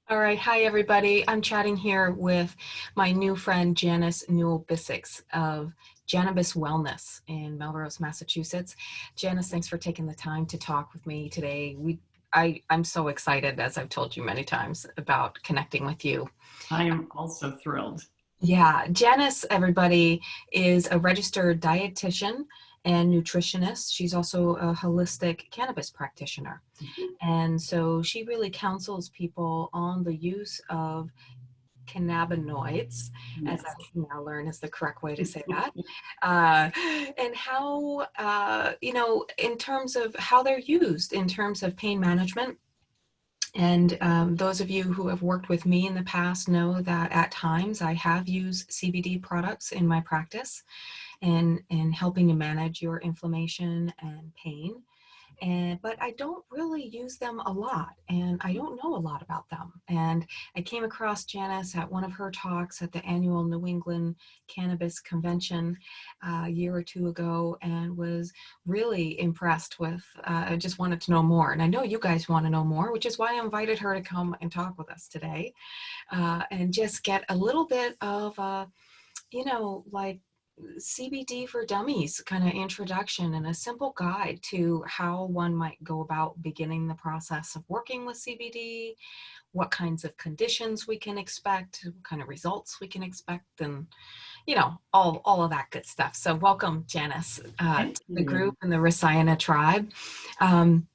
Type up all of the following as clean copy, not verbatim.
All right. Hi, everybody. I'm chatting here with my new friend, Janice Newell Bissex of Cannabis Wellness in Melrose, Massachusetts. Janice, thanks for taking the time to talk with me today. I'm so excited, as I've told you many times, about connecting with you. I am also thrilled. Yeah, Janice, everybody, is a registered dietitian and nutritionist. She's also a holistic cannabis practitioner. And so she really counsels people on the use of cannabinoids, as Yes. I've now learned is the correct way to say that, uh, and how, in terms of how they're used in terms of pain management. And those of you who have worked with me in the past know that at times I have used CBD products in my practice and helping to manage your inflammation and pain. But I don't really use them a lot, and I don't know a lot about them. And I came across Janice at one of her talks at the annual New England Cannabis Convention a year or two ago, and was really impressed with, I just wanted to know more. And I know you guys want to know more, which is why I invited her to come and talk with us today, and just get a little bit of, like CBD for Dummies kind of introduction and a simple guide to how one might go about beginning the process of working with CBD, what kinds of conditions we can expect, what kind of results we can expect, and all of that good stuff. So welcome, Janice, Thank to the group you. and the Rasaiyana tribe. Um,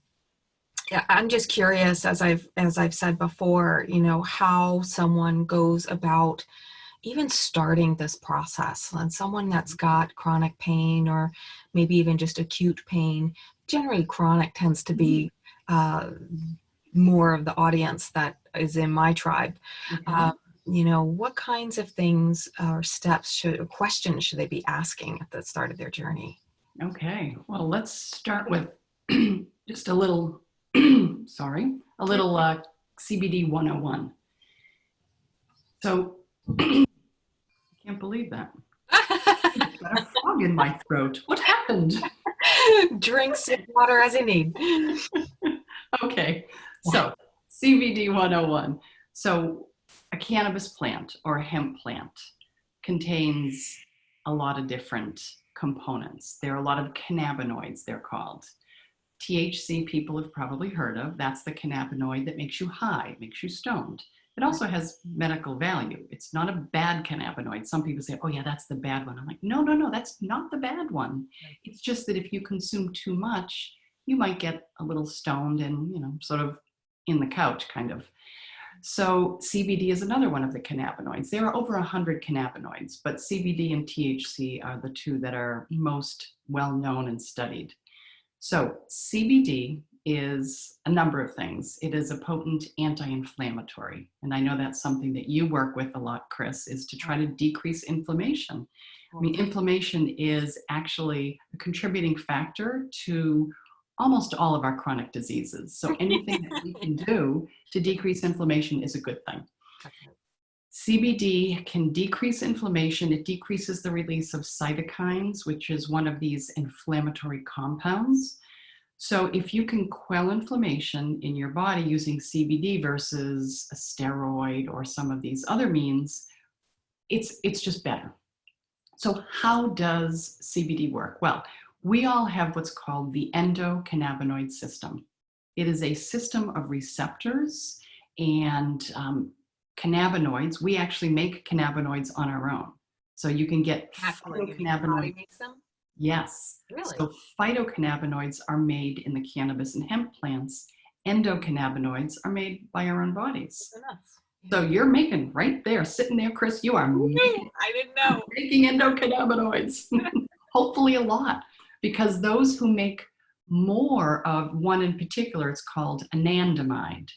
yeah, I'm just curious, as I've said before, how someone goes about even starting this process. And someone that's got chronic pain or maybe even just acute pain, generally chronic tends to be uh, more of the audience that is in my tribe. Okay. Uh, what kinds of things or steps or questions should they be asking at the start of their journey? Okay. Well, let's start with just a little, sorry, a Yeah. little CBD 101. So, I can't believe that. I've got a frog in my throat. What happened? Drink some water as you need. Okay. So, CBD 101. So, a cannabis plant or a hemp plant contains a lot of different components. There are a lot of cannabinoids, they're called. THC, people have probably heard of. That's the cannabinoid that makes you high, makes you stoned. It also has medical value. It's not a bad cannabinoid. Some people say, oh, yeah, that's the bad one. I'm like, no, no, no, that's not the bad one. It's just that if you consume too much, you might get a little stoned and, sort of in the couch kind of. So CBD is another one of the cannabinoids. There are over 100 cannabinoids, but CBD and THC are the two that are most well known and studied. So CBD is a number of things. It is a potent anti-inflammatory. And I know that's something that you work with a lot, Chris, is to try to decrease inflammation. I mean, inflammation is actually a contributing factor to almost all of our chronic diseases. So anything that we can do to decrease inflammation is a good thing. CBD can decrease inflammation. It decreases the release of cytokines, which is one of these inflammatory compounds. So if you can quell inflammation in your body using CBD versus a steroid or some of these other means, it's just better. So how does CBD work? Well, we all have what's called the endocannabinoid system. It is a system of receptors and cannabinoids. We actually make cannabinoids on our own. So you can get Your body phytocannabinoids. makes them? Yes. Really? So phytocannabinoids are made in the cannabis and hemp plants. Endocannabinoids are made by our own bodies. So you're making right there, sitting there, Chris, you are I didn't know. making endocannabinoids. Hopefully a lot, because those who make more of one in particular, it's called anandamide.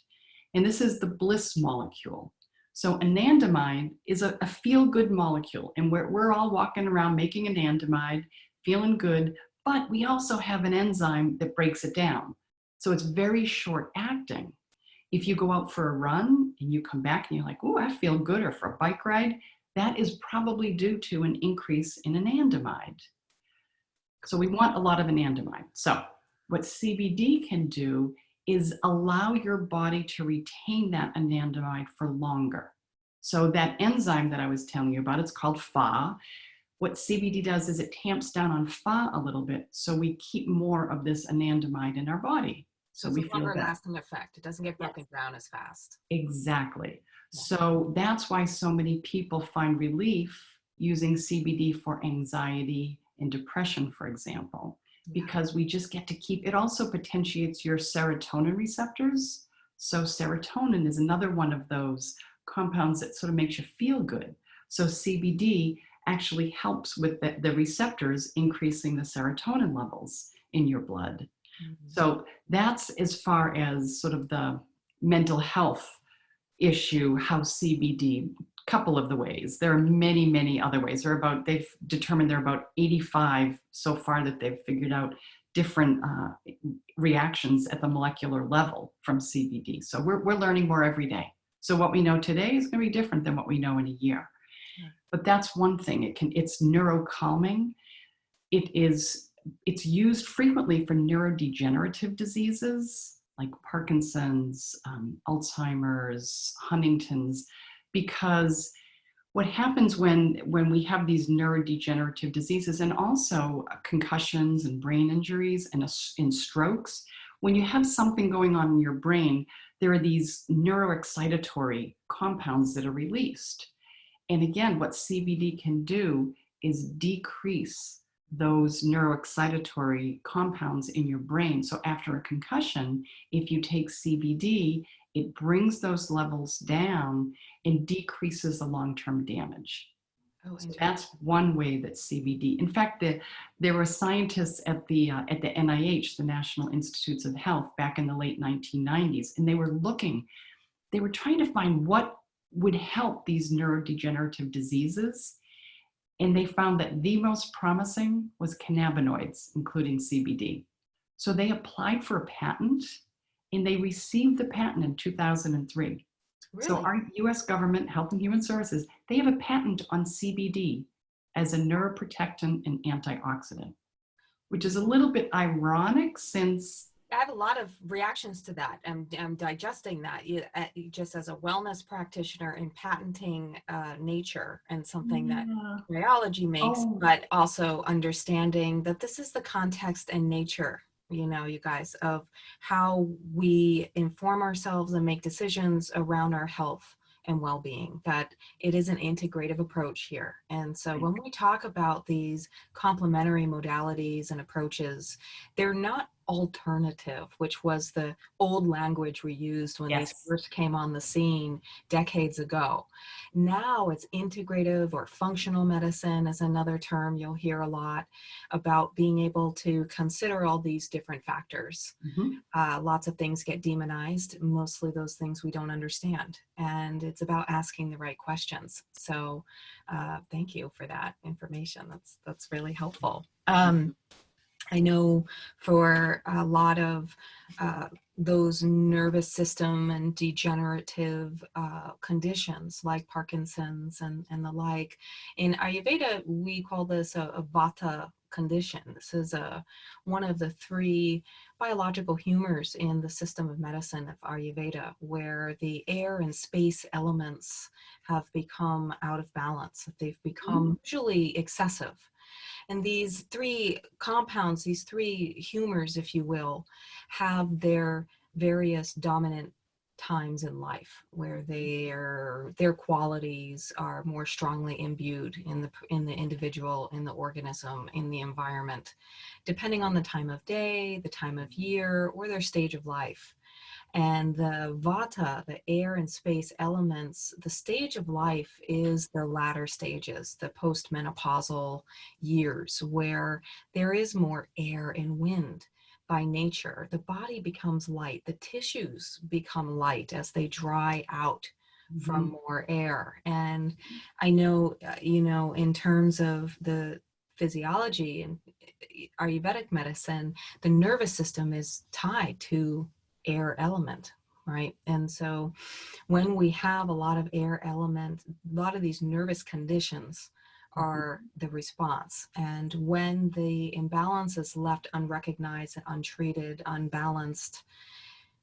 And this is the bliss molecule. So anandamide is a feel-good molecule, and we're all walking around making anandamide, feeling good, but we also have an enzyme that breaks it down. So it's very short acting. If you go out for a run and you come back and you're like, oh, I feel good, or for a bike ride, that is probably due to an increase in anandamide. So we want a lot of anandamide. So what CBD can do is allow your body to retain that anandamide for longer. So that enzyme that I was telling you about, it's called Fa. What CBD does is it tamps down on Fa a little bit, so we keep more of this anandamide in our body. So So it's a we feel longer better. lasting effect. It doesn't get broken down as fast. Exactly. Yeah. So that's why so many people find relief using CBD for anxiety and depression, for example, Yeah. because we just get to keep it. Also potentiates your serotonin receptors. So serotonin is another one of those compounds that sort of makes you feel good. So CBD actually helps with the receptors increasing the serotonin levels in your blood. Mhm. So that's as far as sort of the mental health issue, how CBD, couple of the ways. There are many, many other ways. They've determined there are about 85 so far that they've figured out different reactions at the molecular level from CBD. So we're learning more every day. So what we know today is going to be different than what we know in a year. Yeah. But that's one thing. It's neurocalming. It's used frequently for neurodegenerative diseases like Parkinson's, Alzheimer's, Huntington's, because what happens when we have these neurodegenerative diseases and also concussions and brain injuries and in strokes, when you have something going on in your brain, there are these neuroexcitatory compounds that are released. And again, what CBD can do is decrease those neuroexcitatory compounds in your brain. So after a concussion, if you take CBD, it brings those levels down and decreases the long-term damage. Oh, So interesting. that's one way that CBD. In fact, there were scientists at the NIH, the National Institutes of Health, back in the late 1990s, and they were trying to find what would help these neurodegenerative diseases. And they found that the most promising was cannabinoids, including CBD. So they applied for a patent and they received the patent in 2003. So Really? our US government, Health and Human Services, they have a patent on CBD as a neuroprotectant and antioxidant, which is a little bit ironic since I have a lot of reactions to that. I'm digesting that. Just as a wellness practitioner in patenting nature and something that yeah, biology makes, oh, but also understanding that this is the context and nature, you guys, of how we inform ourselves and make decisions around our health and well-being, that it is an integrative approach here. And so when we talk about these complementary modalities and approaches, they're not alternative, which was the old language we used when these yes. first came on the scene decades ago. Now it's integrative, or functional medicine is another term you'll hear a lot about, being able to consider all these different factors. Mhm. Lots of things get demonized, mostly those things we don't understand. And it's about asking the right questions. So thank you for that information. That's really helpful. I know for a lot of those nervous system and degenerative conditions like Parkinson's and the like, in Ayurveda, we call this a Vata condition. This is one of the three biological humors in the system of medicine of Ayurveda, where the air and space elements have become out of balance. They've become usually excessive. And these three compounds, these three humors, if you will, have their various dominant times in life where their qualities are more strongly imbued in the individual, in the organism, in the environment, depending on the time of day, the time of year, or their stage of life. And the vata, the air and space elements, the stage of life is the latter stages, the postmenopausal years, where there is more air and wind by nature. The body becomes light, the tissues become light as they dry out from more air. And I know, in terms of the physiology and Ayurvedic medicine, the nervous system is tied to air element, right? And so when we have a lot of air element, a lot of these nervous conditions are the response. And when the imbalance is left unrecognized, untreated, unbalanced,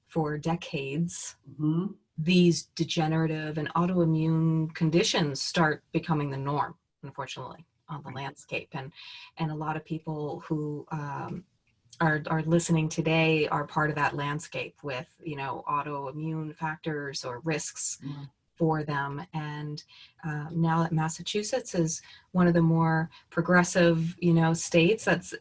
for decades, Mhm. these degenerative and autoimmune conditions start becoming the norm, unfortunately, on the Right. landscape. And a lot of people who are listening today are part of that landscape with, autoimmune factors or risks Yeah. for them. And now that Massachusetts is one of the more progressive, states that's,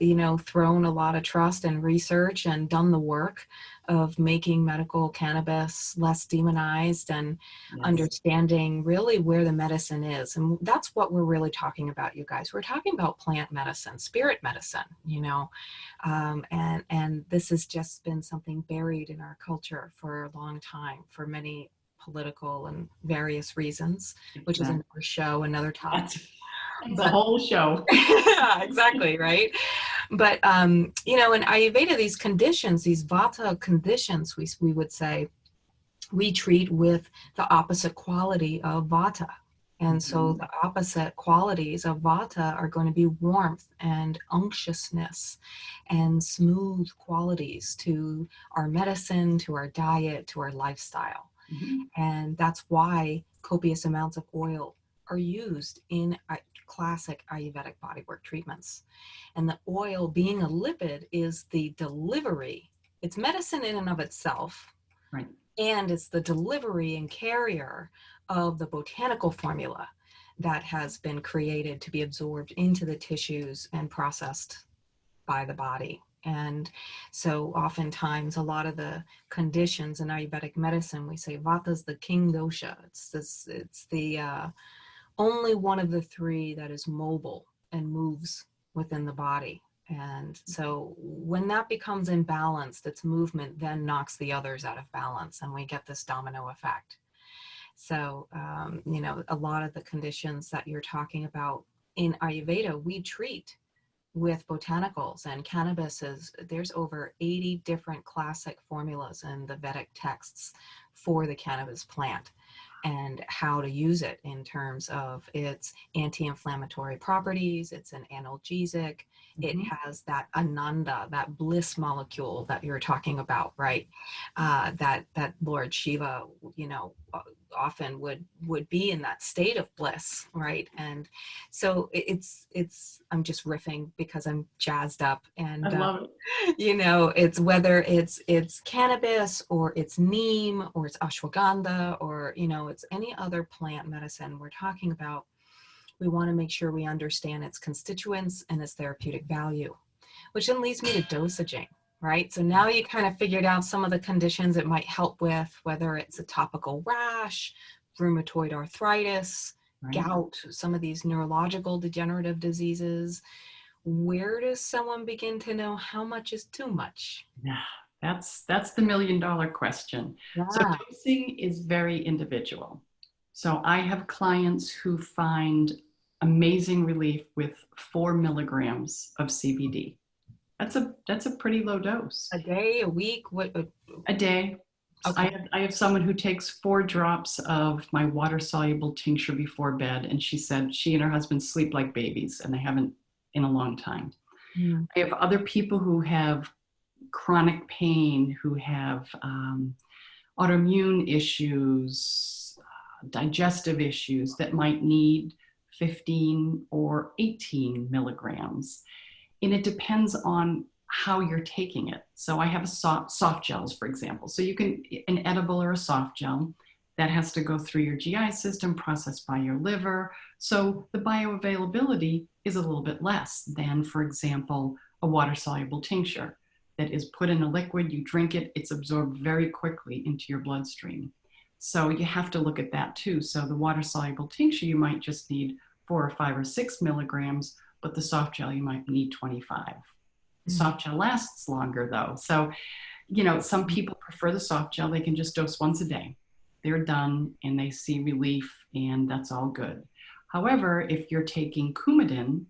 thrown a lot of trust and research and done the work of making medical cannabis less demonized and Yes. understanding really where the medicine is. And that's what we're really talking about, you guys. We're talking about plant medicine, spirit medicine, and this has just been something buried in our culture for a long time, for many political and various reasons, which is Exactly. another show, another topic. That's a But whole show. yeah, exactly, right. But in Ayurveda, these conditions, these vata conditions, we would say, we treat with the opposite quality of vata. And so Mhm. the opposite qualities of vata are going to be warmth and unctuousness and smooth qualities to our medicine, to our diet, to our lifestyle. Mhm. And that's why copious amounts of oil are used in classic Ayurvedic bodywork treatments. And the oil, being a lipid, is the delivery. It's medicine in and of itself, Right. and it's the delivery and carrier of the botanical formula that has been created to be absorbed into the tissues and processed by the body. And so oftentimes a lot of the conditions in Ayurvedic medicine, we say Vata is the king dosha. It's the only one of the three that is mobile and moves within the body. And so when that becomes imbalanced, its movement then knocks the others out of balance, and we get this domino effect. So, a lot of the conditions that you're talking about in Ayurveda, we treat with botanicals and cannabis. There's over 80 different classic formulas in the Vedic texts for the cannabis plant and how to use it in terms of its anti-inflammatory properties. It's an analgesic. It Mhm. has that ananda, that bliss molecule that you're talking about, right? That Lord Shiva, often would be in that state of bliss, right? And so it's I'm just riffing because I'm jazzed up. I And love it. it's whether it's cannabis or it's neem or it's ashwagandha or it's any other plant medicine we're talking about. We want to make sure we understand its constituents and its therapeutic value, which then leads me to dosaging, right? So now you kind of figured out some of the conditions it might help with, whether it's a topical rash, rheumatoid arthritis, Right. gout, some of these neurological degenerative diseases. Where does someone begin to know how much is too much? Yeah. That's the $1 million question. So Yeah. dosing is very individual. So I have clients who find amazing relief with 4 milligrams of CBD. That's a pretty low dose. A day, a week, what? A day. So Okay. I have someone who takes 4 drops of my water soluble tincture before bed, and she said she and her husband sleep like babies, and they haven't in a long time. Mm. I have other people who have chronic pain, who have autoimmune issues, digestive issues that might need 15 or 18 milligrams. And it depends on how you're taking it. So I have a soft gels, for example. So you can, an edible or a soft gel that has to go through your GI system, processed by your liver. So the bioavailability is a little bit less than, for example, a water soluble tincture that is put in a liquid, you drink it, it's absorbed very quickly into your bloodstream. So you have to look at that too. So the water soluble tincture, you might just need 4 or 5 or 6 milligrams, but the soft gel, you might need 25. The Mm. soft gel lasts longer though. So, some people prefer the soft gel. They can just dose once a day. They're done and they see relief, and that's all good. However, if you're taking Coumadin,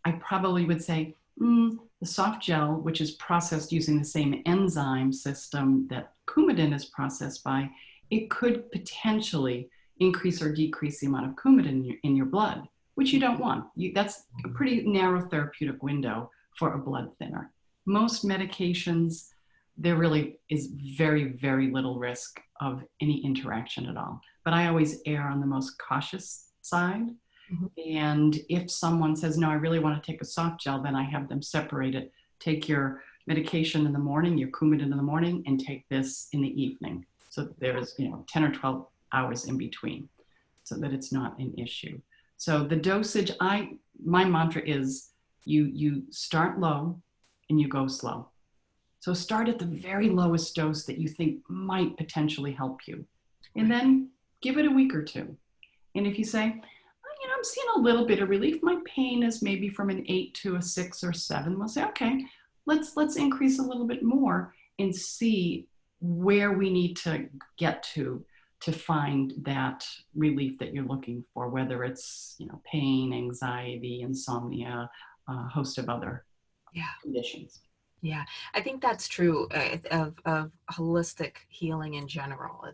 I probably would say the soft gel, which is processed using the same enzyme system that Coumadin is processed by, it could potentially increase or decrease the amount of Coumadin in your blood, which you don't want. That's a pretty narrow therapeutic window for a blood thinner. Most medications there really is very, very little risk of any interaction at all. But I always err on the most cautious side. Mhm. And if someone says, no, I really want to take a soft gel, then I have them separate it. Take your medication in the morning, your Coumadin in the morning, and take this in the evening. So that there is, 10 or 12 hours in between, so that it's not an issue. So the dosage, my mantra is you start low and you go slow. So start at the very lowest dose that you think might potentially help you. And then give it a week or two. And if you say, I'm seeing a little bit of relief, my pain is maybe from an 8 to a 6 or 7, we'll say, okay, let's increase a little bit more and see where we need to get to find that relief that you're looking for, whether it's pain, anxiety, insomnia, a host of other Yeah. conditions. Yeah, I think that's true of holistic healing in general.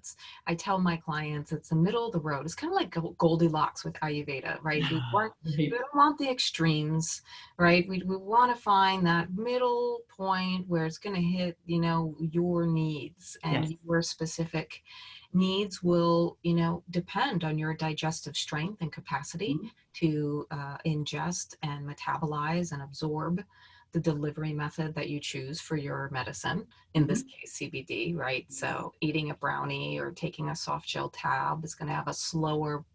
I tell my clients it's the middle of the road. It's kind of like Goldilocks with Ayurveda, right? We don't want the extremes, right? We want to find that middle point where it's going to hit, your needs, and Yes. your specific needs will, depend on your digestive strength and capacity to ingest and metabolize and absorb the delivery method that you choose for your medicine, in this case, CBD, right? So eating a brownie or taking a soft gel tab is going to have a slower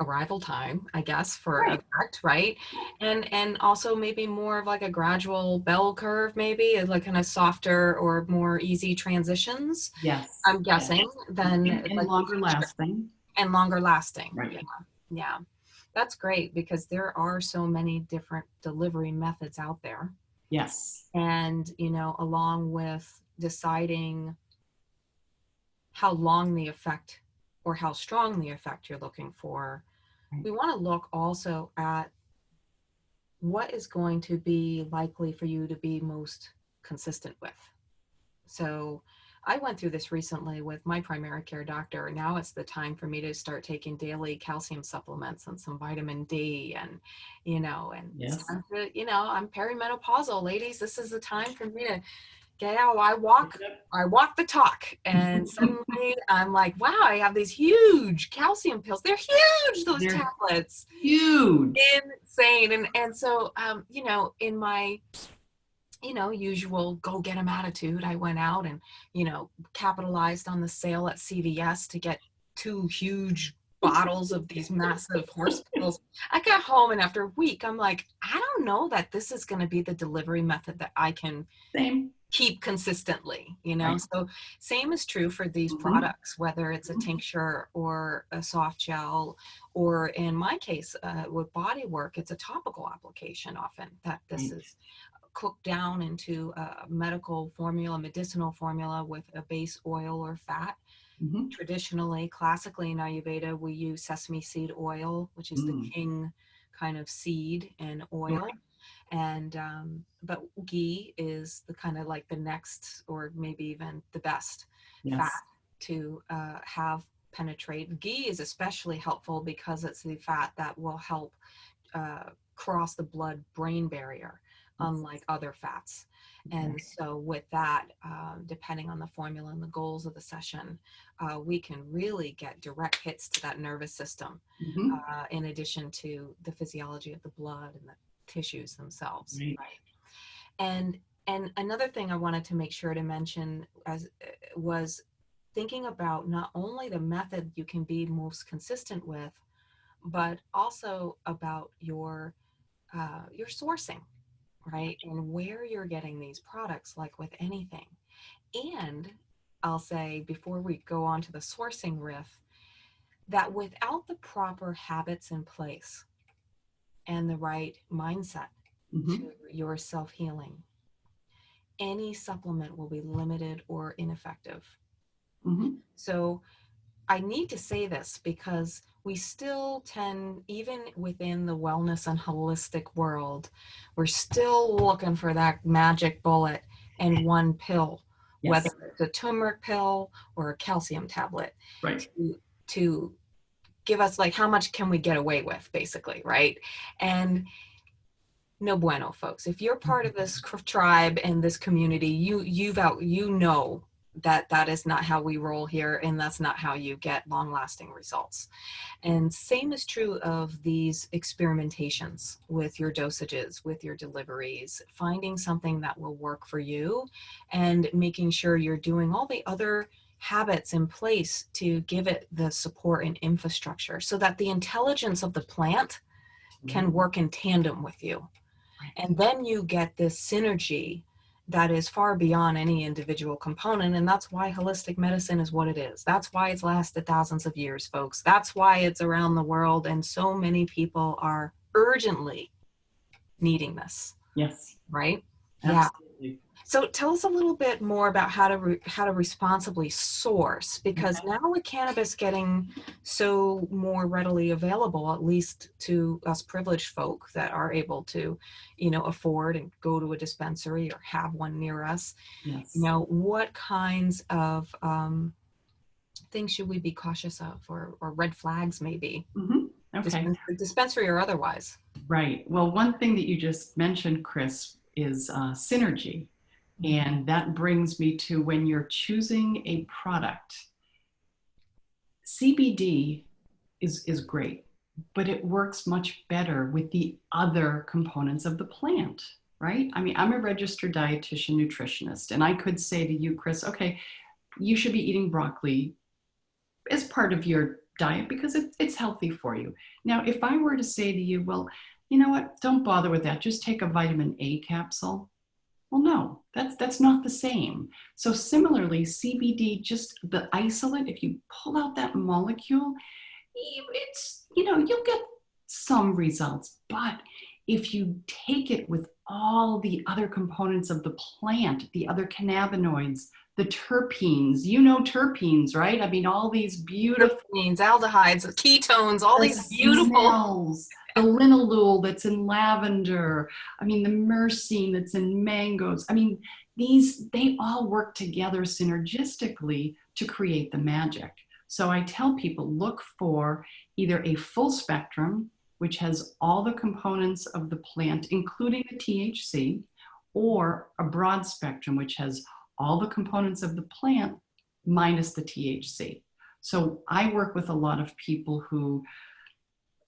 arrival time, I guess, for effect, right? And also maybe more of like a gradual bell curve, maybe like kind of softer or more easy transitions. Yes. I'm guessing than And like longer lasting. and longer lasting. Right. Yeah. Yeah. That's great because there are so many different delivery methods out there. Yes. And, along with deciding how long the effect or how strong the effect you're looking for, we want to look also at what is going to be likely for you to be most consistent with. So I went through this recently with my primary care doctor. Now it's the time for me to start taking daily calcium supplements and some vitamin D and, it's time to, I'm perimenopausal, ladies. This is the time for me to get out. I walk the talk. And suddenly I'm like, wow, I have these huge calcium pills. They're huge, those tablets. Huge. Insane. And so, in my usual go get 'em attitude, I went out and, capitalized on the sale at CVS to get 2 huge bottles of these massive horse pills. I got home and after a week, I'm like, I don't know that this is going to be the delivery method that I can keep consistently, So same is true for these products, whether it's a tincture or a soft gel, or in my case, with body work, it's a topical application often that this is cooked down into a medicinal formula with a base oil or fat. Traditionally, classically in Ayurveda, we use sesame seed oil, which is the king kind of seed and oil. And but ghee is the kind of like the next, or maybe even the best fat to have penetrate. Ghee is especially helpful because it's the fat that will help cross the blood-brain barrier, unlike other fats. And so with that, depending on the formula and the goals of the session, we can really get direct hits to that nervous system, in addition to the physiology of the blood and the tissues themselves. And another thing I wanted to make sure to mention was thinking about not only the method you can be most consistent with, but also about your sourcing, right? And where you're getting these products, like with anything. And I'll say, before we go on to the sourcing riff, that without the proper habits in place and the right mindset to your self-healing, any supplement will be limited or ineffective. So I need to say this because we still tend, even within the wellness and holistic world, we're still looking for that magic bullet and one pill, whether it's a turmeric pill or a calcium tablet, to give us like, how much can we get away with, basically, right? And no bueno, folks. If you're part of this tribe and this community, you know that that is not how we roll here, and that's not how you get long-lasting results. And same is true of these experimentations with your dosages, with your deliveries, finding something that will work for you and making sure you're doing all the other habits in place to give it the support and infrastructure so that the intelligence of the plant can work in tandem with you. And then you get this synergy that is far beyond any individual component. And that's why holistic medicine is what it is. That's why it's lasted thousands of years, folks. That's why it's around the world. And so many people are urgently needing this. Yes. Right? Absolutely. Yeah. So tell us a little bit more about how to responsibly source, because now with cannabis getting so more readily available, at least to us privileged folk that are able to, afford and go to a dispensary or have one near us. Yes. What kinds of things should we be cautious of, or red flags maybe? Okay. Dispensary or otherwise. Right. Well, one thing that you just mentioned, Chris, is synergy. And that brings me to when you're choosing a product, CBD is great, but it works much better with the other components of the plant, right? I mean, I'm a registered dietitian nutritionist, and I could say to you, Chris, okay, you should be eating broccoli as part of your diet because it's healthy for you. Now, if I were to say to you, well, you know what, don't bother with that, just take a vitamin A capsule. Well, no, that's not the same. So similarly, CBD, just the isolate, if you pull out that molecule, it's, you'll get some results. But if you take it with all the other components of the plant, the other cannabinoids, the terpenes, terpenes, right? I mean, all these beautiful terpenes, aldehydes, ketones, all these beautiful smells. The linalool that's in lavender, I mean, the myrcene that's in mangoes. I mean, they all work together synergistically to create the magic. So I tell people, look for either a full spectrum, which has all the components of the plant, including the THC, or a broad spectrum, which has all the components of the plant minus the THC. So I work with a lot of people who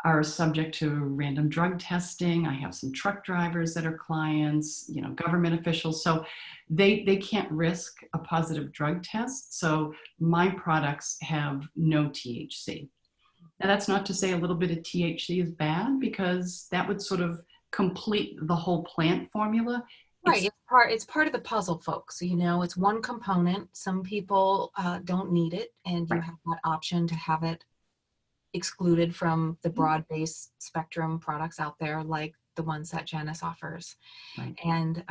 are subject to random drug testing. I have some truck drivers that are clients, government officials. So they can't risk a positive drug test. So my products have no THC. Now that's not to say a little bit of THC is bad, because that would sort of complete the whole plant formula. Right, it's part of the puzzle, folks. It's one component. Some people don't need it, and you have that option to have it excluded from the broad-based spectrum products out there, like the ones that Janice offers. Right. And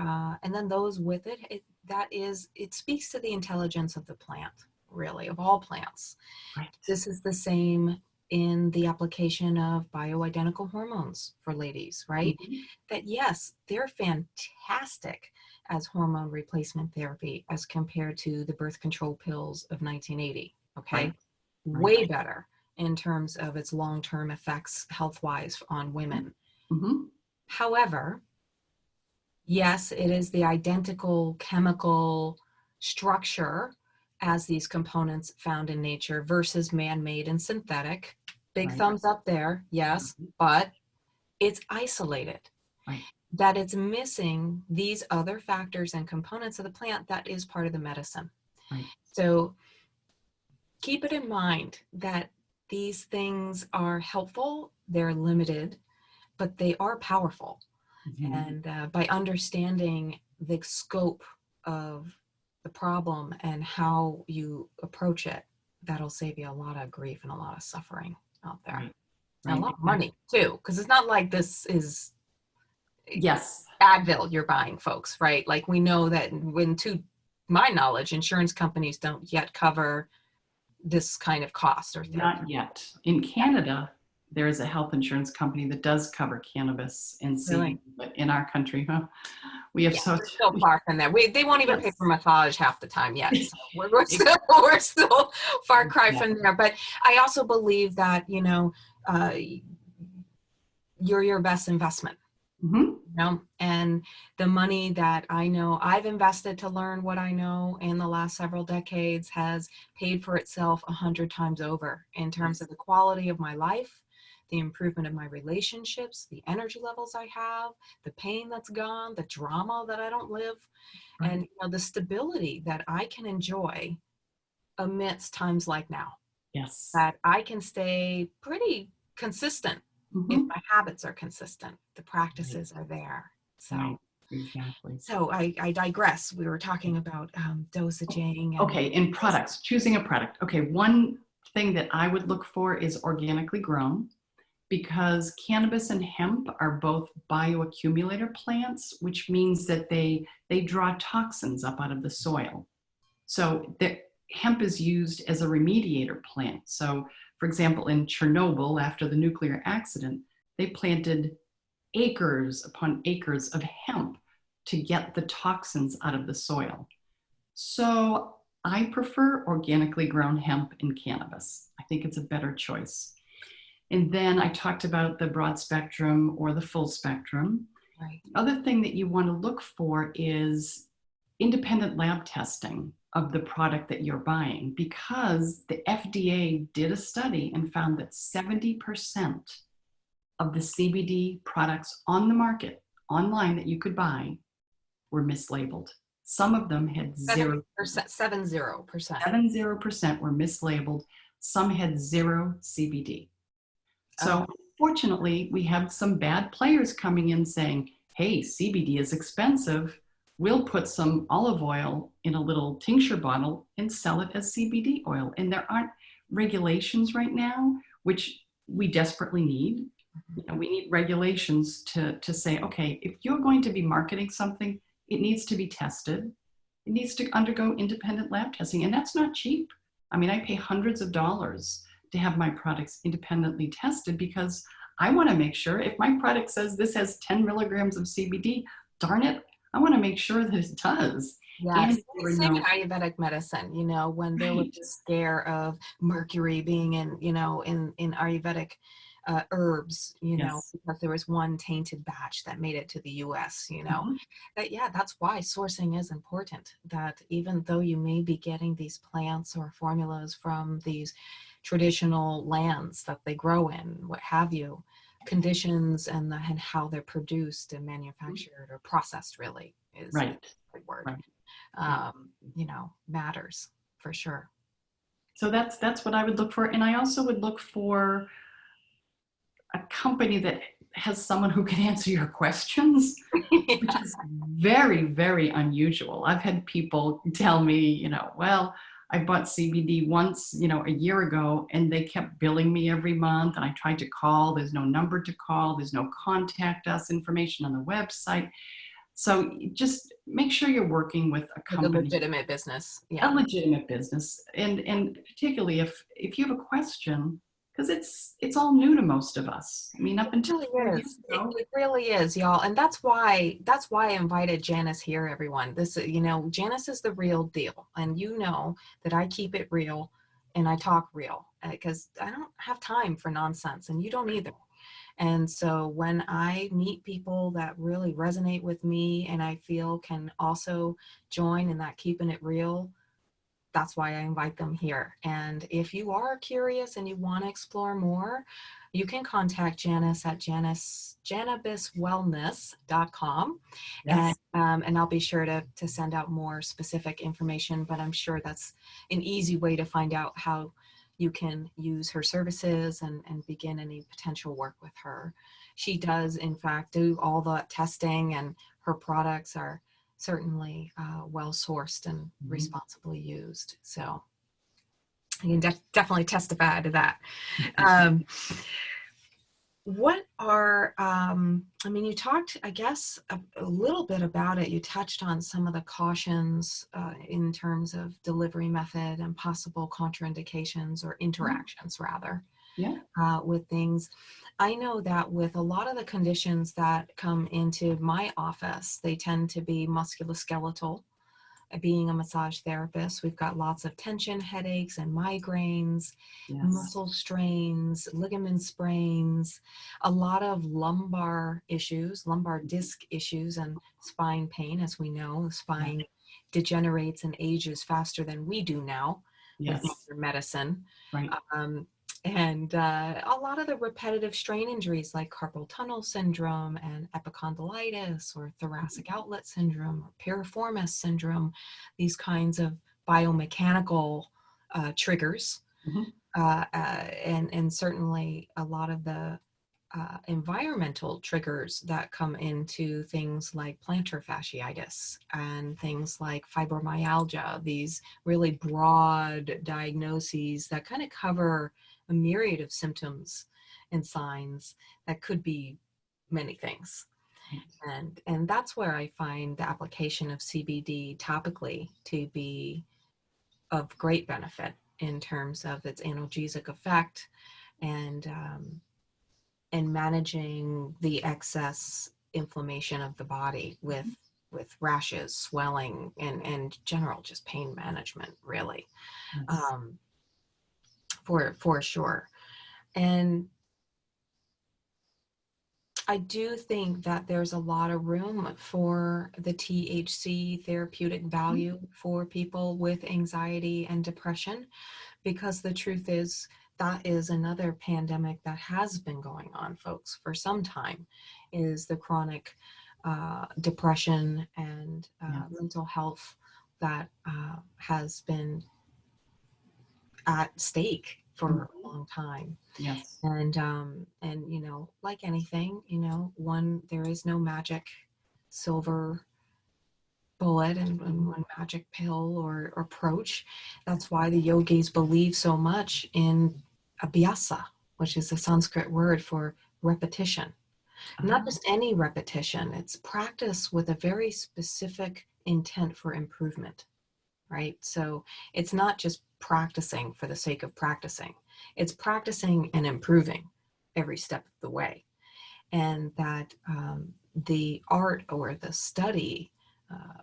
then those with it speaks to the intelligence of the plant, really, of all plants. Right. This is the same in the application of bioidentical hormones for ladies, right? That yes, they're fantastic as hormone replacement therapy as compared to the birth control pills of 1980, okay? Way better in terms of its long-term effects health-wise on women. However, yes, it is the identical chemical structure as these components found in nature versus man-made and synthetic. Big thumbs up there, yes, but it's isolated. That it's missing these other factors and components of the plant that is part of the medicine. So keep it in mind that these things are helpful, they're limited, but they are powerful. And by understanding the scope of the problem and how you approach it, that'll save you a lot of grief and a lot of suffering out there. And a lot of money too, because it's not like this is Advil you're buying, folks, right? Like we know that to my knowledge, insurance companies don't yet cover this kind of cost or therapy. Not yet. In Canada, there is a health insurance company that does cover cannabis and CBD, but in our country, we have we're still far from that. They won't even pay for massage half the time yet. So we're still far cry from there. But I also believe that you're your best investment. know, and the money that I know I've invested to learn what I know in the last several decades has paid for itself 100 times over in terms Yes. of the quality of my life, the improvement of my relationships, the energy levels I have, the pain that's gone, the drama that I don't live, and Right. you know, the stability that I can enjoy amidst times like now, Yes. that I can stay pretty consistent if Hmm. my habits are consistent, the Right. practices are there. So, Right. Exactly. I digress. We were talking about dosaging and Okay. In products, choosing a product. Okay. One thing that I would look for is organically grown, because cannabis and hemp are both bioaccumulator plants, which means that they draw toxins up out of the soil. So the hemp is used as a remediator plant. So, for example, in Chernobyl, after the nuclear accident, they planted acres upon acres of hemp to get the toxins out of the soil. So I prefer organically grown hemp and cannabis. I think it's a better choice. And then I talked about the broad spectrum or the full spectrum. right. The other thing that you want to look for is independent lab testing of the product that you're buying, because the FDA did a study and found that 70% of the CBD products on the market online that you could buy were mislabeled. Some of them had 70%, 70%. 70% were mislabeled. Some had zero CBD. Oh, So fortunately, we have some bad players coming in saying, hey, CBD is expensive. We'll put some olive oil in a little tincture bottle and sell it as CBD oil. And there aren't regulations right now, which we desperately need. You know, we need regulations to say, okay, if you're going to be marketing something, it needs to be tested. It needs to undergo independent lab testing. And that's not cheap. I mean, I pay hundreds of dollars to have my products independently tested, because I want to make sure if my product says this has 10 milligrams of CBD, darn it, I want to make sure that it does. yes. And there were Same in no, Ayurvedic medicine, you know, when there was right, the scare of mercury being in, you know, in Ayurvedic herbs, you know, yes. because there was one tainted batch that made it to the US, you know, Mhm. that, yeah, that's why sourcing is important. That even though you may be getting these plants or formulas from these traditional lands that they grow in, what have you, conditions and how they're produced and manufactured or processed really is Right, the word, right. you know, matters for sure. So that's what I would look for. And I also would look for a company that has someone who can answer your questions, which Yeah. is very, very unusual. I've had people tell me, well, I bought CBD once, a year ago, and they kept billing me every month. And I tried to call, there's no number to call, there's no contact us information on the website. So just make sure you're working with a Like a company, legitimate business. a Yeah. legitimate business, and particularly if you have a question, because it's all new to most of us. I mean, It up until really a few years is. It, ago, it really is, y'all. And that's why I invited Janice here, everyone. This, you know, Janice is the real deal. And you know that I keep it real and I talk real because I don't have time for nonsense and you don't either. And so when I meet people that really resonate with me and I feel can also join in that keeping it real, that's why I invite them here. And if you are curious and you want to explore more, you can contact Janice at janibiswellness.com. yes. And I'll be sure to send out more specific information, but I'm sure that's an easy way to find out how you can use her services and begin any potential work with her. She does, in fact, do all the testing, and her products are certainly well sourced and Mhm. responsibly used. So I can definitely testify to that. Um, what are, I mean, you talked, I guess, a little bit about it. You touched on some of the cautions in terms of delivery method and possible contraindications or interactions, rather, Yeah. with things. I know that with a lot of the conditions that come into my office, they tend to be musculoskeletal being a massage therapist. We've got lots of tension headaches and migraines, Yes. muscle strains, ligament sprains, a lot of lumbar issues, lumbar disc issues, and spine pain. As we know, the Yeah. spine degenerates and ages faster than we do now with Yes. modern medicine. Right. And a lot of the repetitive strain injuries like carpal tunnel syndrome and epicondylitis or thoracic outlet syndrome or piriformis syndrome, these kinds of biomechanical triggers, Mhm. and certainly a lot of the environmental triggers that come into things like plantar fasciitis and things like fibromyalgia, these really broad diagnoses that kind of cover a myriad of symptoms and signs that could be many things. And that's where I find the application of CBD topically to be of great benefit in terms of its analgesic effect and managing the excess inflammation of the body with rashes, swelling, and general just pain management, really, Yes. um, for sure. And I do think that there's a lot of room for the THC therapeutic value for people with anxiety and depression, because the truth is that is another pandemic that has been going on, folks, for some time, is the chronic depression and Yes. mental health that has been at stake Mhm. for a long time. Yes. And you know, like anything, you know, there is no magic silver bullet and one magic pill or approach. That's why the yogis believe so much in abhyasa, which is a Sanskrit word for repetition. Not Oh, just any repetition, it's practice with a very specific intent for improvement, right? So it's not just practicing for the sake of practicing, it's practicing and improving every step of the way. And that the art or the study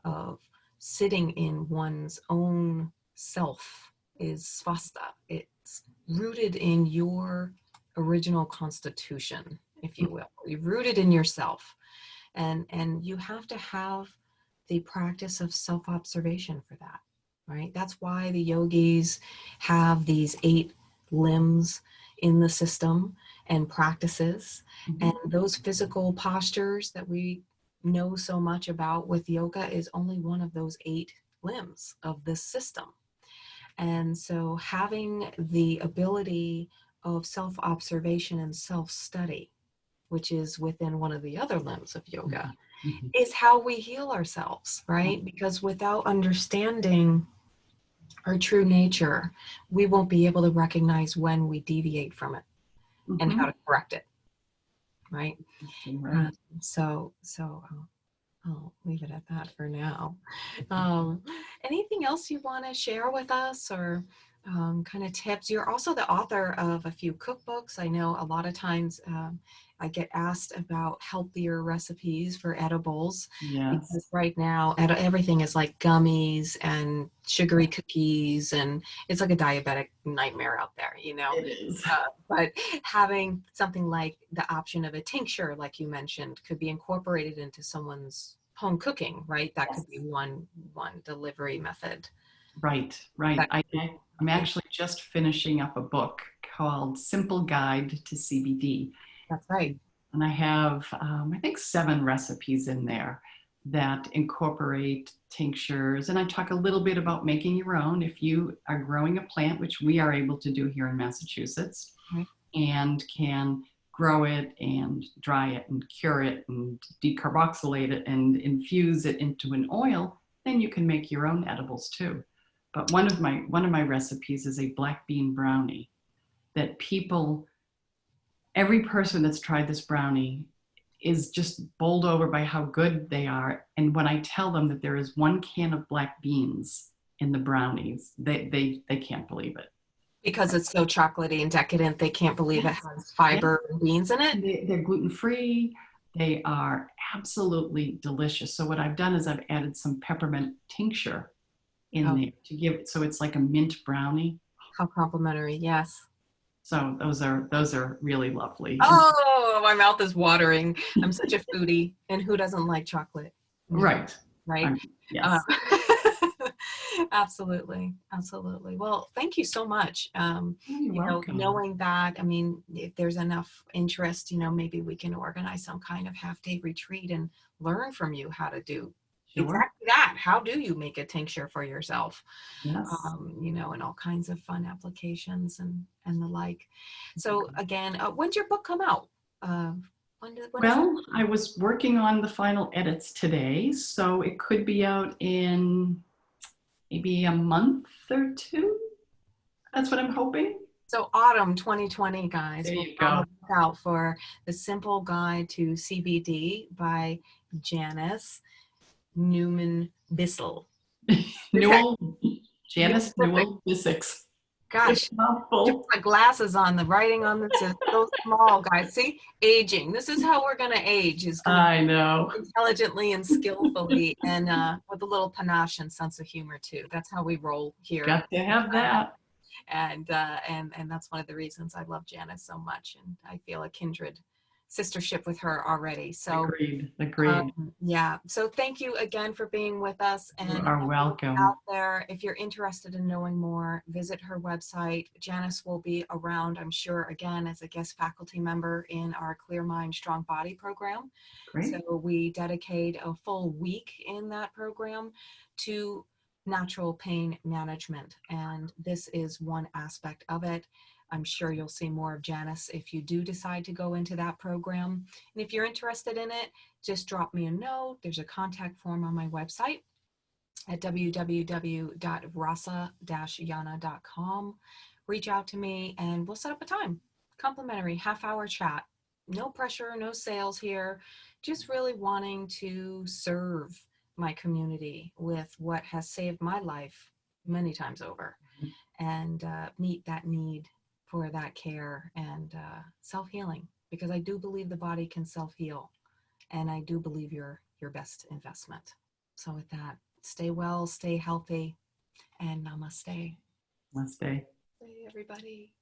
of sitting in one's own self is svasta. It's rooted in your original constitution, if you will. You're rooted in yourself. And you have to have the practice of self-observation for that, right? That's why the yogis have these 8 limbs in the system and practices, and mhm. those physical postures that we know so much about with yoga is only one of those 8 limbs of this system. And so having the ability of self-observation and self-study, which is within one of the other limbs of yoga, Mhm. Mhm. is how we heal ourselves, right? Because without understanding our true nature, we won't be able to recognize when we deviate from it and how Mhm. to correct it, right? Uh, Right. so I'll leave it at that for now. Um, Anything else you want to share with us, or kind of tips? You're also the author of a few cookbooks. I know a lot of times I get asked about healthier recipes for edibles, Yes. because right now everything is like gummies and sugary cookies, and it's like a diabetic nightmare out there, you know? It is. But having something like the option of a tincture, like you mentioned, could be incorporated into someone's home cooking, right? That could be Yes. one delivery method. Right. Right. That I'm actually just finishing up a book called Simple Guide to CBD. that's right. And I have, I think, 7 recipes in there that incorporate tinctures. And I talk a little bit about making your own if you are growing a plant, which we are able to do here in Massachusetts, Right. and can grow it and dry it and cure it and decarboxylate it and infuse it into an oil. Then you can make your own edibles too. But one of my recipes is a black bean brownie that people, every person that's tried this brownie is just bowled over by how good they are. And when I tell them that there is 1 can of black beans in the brownies, they can't believe it. Because it's so chocolatey and decadent, they can't believe it Yes. has Yes. fiber and beans in it. They're gluten free. They are absolutely delicious. So what I've done is I've added some peppermint tincture in Oh, there to give it, so it's like a mint brownie. how complimentary. Yes. So those are really lovely. And Oh, my mouth is watering. I'm such a foodie, and who doesn't like chocolate? Me, right. right? I'm, Uh, yes. absolutely, absolutely. Well, thank you so much. Oh, you're You know, welcome. knowing that, I mean, if there's enough interest, you know, maybe we can organize some kind of half-day retreat and learn from you how to do Sure. exactly that. How do you make a tincture for yourself? Yes. You know, and all kinds of fun applications and the like. So again, when's your book come out? Uh, when is that? Well, I was working on the final edits today, so it could be out in maybe a month or two. That's what I'm hoping. So autumn 2020, There guys. We'll you be on the go. lookout for The Simple Guide to CBD by Janice Newman Bissell. Newell, You Janice perfect. Newell Bissex. It's Gosh, a she put mouthful. my glasses on. The writing on this is so small, guys. See, aging. This is how we're gonna age. Is gonna I know. intelligently and skillfully, and with a little panache and sense of humor too. That's how we roll here. Got to have that. And that's one of the reasons I love Janice so much, and I feel a kindred sistership with her already. So Agreed. Agreed. yeah, so thank you again for being with us. You And are everyone out welcome. there, if you're interested in knowing more, visit her website. Janice will be around, I'm sure, again as a guest faculty member in our Clear Mind Strong Body program. So Great. we dedicate a full week in that program to natural pain management, and this is one aspect of it. I'm sure you'll see more of Janice if you do decide to go into that program. And if you're interested in it, just drop me a note. There's a contact form on my website at www.rasa-yana.com. Reach out to me and we'll set up a time. Complimentary half-hour chat. No pressure, no sales here. Just really wanting to serve my community with what has saved my life many times over, and meet that need for that care and self-healing, because I do believe the body can self-heal, and I do believe you're your best investment. So with that, stay well, stay healthy, and namaste. Namaste. Hey, everybody.